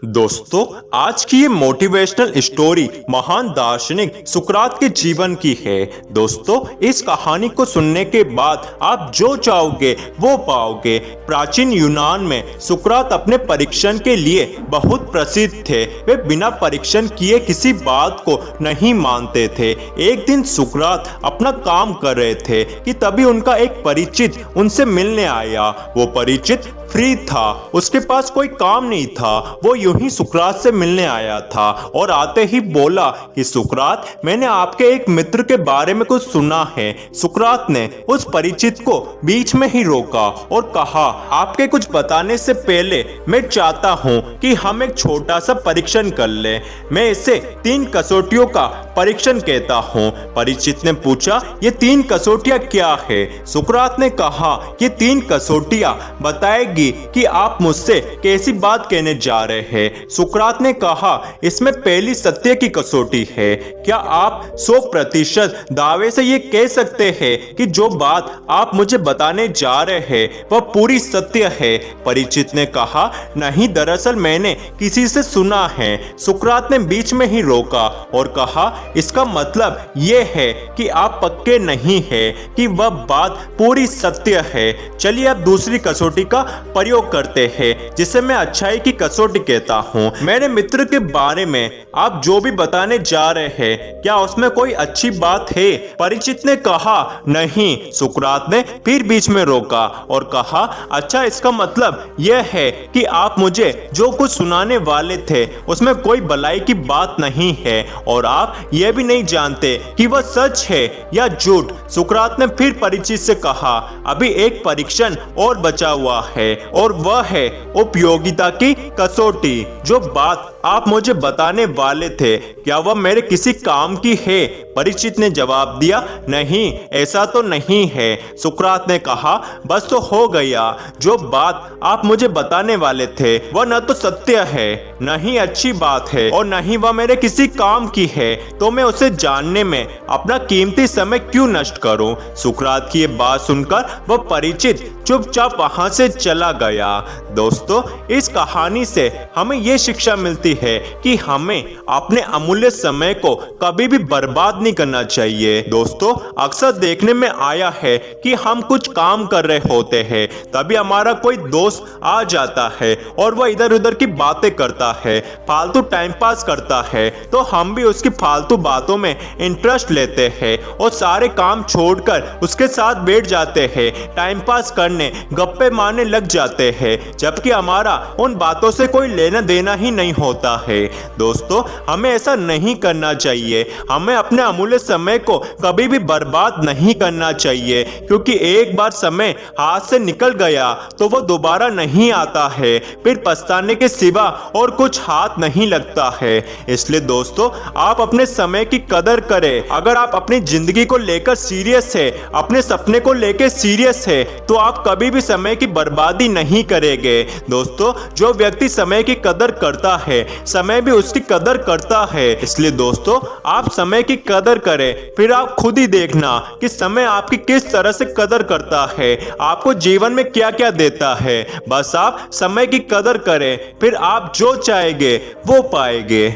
दोस्तों, आज की ये मोटिवेशनल स्टोरी महान दार्शनिक सुकरात के जीवन की है। दोस्तों, इस कहानी को सुनने के बाद आप जो चाहोगे वो पाओगे। प्राचीन यूनान में सुकरात अपने परीक्षण के लिए बहुत प्रसिद्ध थे। वे बिना परीक्षण किए किसी बात को नहीं मानते थे। एक दिन सुकरात अपना काम कर रहे थे कि तभी उनका एक परिचित उनसे मिलने आया। वो परिचित फ्री था, उसके पास कोई काम नहीं था। वो यूं ही सुकरात से मिलने आया था और आते ही बोला कि सुकरात, मैंने आपके एक मित्र के बारे में कुछ सुना है। सुकरात ने उस परिचित को बीच में ही रोका और कहा, आपके कुछ बताने से पहले मैं चाहता हूं कि हम एक छोटा सा परीक्षण कर लें। मैं इसे 3 कसौटियों का परीक्षण कहता हूं। परिचित ने पूछा, ये 3 कसौटियां क्या है? सुकरात ने कहा, ये 3 कसौटियां बताएगी कि आप मुझसे कैसी बात कहने जा रहे हैं। सुकरात ने कहा, इसमें पहली सत्य की कसौटी है। क्या आप 100% दावे से ये कह सकते हैं कि जो बात आप मुझे बताने जा रहे हैं वह पूरी सत्य है? परिचित ने कहा, नहीं, दरअसल मैंने किसी से सुना है। सुकरात ने बीच में ही रोका और कहा, इसका मतलब यह है कि आप पक्के नहीं है कि वह बात पूरी सत्य है। चलिए अब दूसरी कसौटी का प्रयोग करते हैं, जिसे मैं अच्छाई की कसौटी कहता हूँ। मेरे मित्र के बारे में आप जो भी बताने जा रहे हैं, क्या उसमें कोई अच्छी बात है? परिचित ने कहा, नहीं। सुकरात ने फिर बीच में रोका और कहा, अच्छा, इसका मतलब यह है कि आप मुझे जो कुछ सुनाने वाले थे उसमें कोई भलाई की बात नहीं है और आप यह भी नहीं जानते कि वह सच है या झूठ। सुकरात ने फिर परिचित से कहा, अभी एक परीक्षण और बचा हुआ है और वह है उपयोगिता की कसौटी। जो बात आप मुझे बताने वाले थे, क्या वह मेरे किसी काम की है? परिचित ने जवाब दिया, नहीं, ऐसा तो नहीं है। सुकरात ने कहा, बस तो हो गया। जो बात आप मुझे बताने वाले थे वह न तो सत्य है, न ही अच्छी बात है और न ही वह मेरे किसी काम की है, तो मैं उसे जानने में अपना कीमती समय क्यों नष्ट करूं? सुकरात की ये बात सुनकर वह परिचित चुपचाप वहां से चला गया। दोस्तों, इस कहानी से हमें ये शिक्षा मिलती है कि हमें अपने अमूल्य समय को कभी भी बर्बाद नहीं करना चाहिए। दोस्तों, अक्सर देखने में आया है कि हम कुछ काम कर रहे होते हैं, तभी हमारा कोई दोस्त आ जाता है और वह इधर उधर की बातें करता है, फालतू टाइम पास करता है, तो हम भी उसकी फालतू बातों में इंटरेस्ट लेते हैं और सारे काम छोड़कर उसके साथ बैठ जाते हैं, टाइम पास करने, गप्पे मारने लग जाते हैं, जबकि हमारा उन बातों से कोई लेना देना ही नहीं होता है। दोस्तों, हमें ऐसा नहीं करना चाहिए। हमें अपने अमूल्य समय को कभी भी बर्बाद नहीं करना चाहिए, क्योंकि एक बार समय हाथ से निकल गया तो वो दोबारा नहीं आता है। फिर पछताने के सिवा और कुछ हाथ नहीं लगता है। इसलिए दोस्तों, आप अपने समय की कदर करें। अगर आप अपनी जिंदगी को लेकर सीरियस है, अपने सपने को लेकर सीरियस है, तो आप कभी भी समय की बर्बादी नहीं करेंगे। दोस्तों, जो व्यक्ति समय की कदर करता है, समय भी उसकी कदर करता है। इसलिए दोस्तों, आप समय की कदर करें, फिर आप खुद ही देखना कि समय आपकी किस तरह से कदर करता है, आपको जीवन में क्या क्या देता है। बस आप समय की कदर करें, फिर आप जो चाहेंगे वो पाएंगे।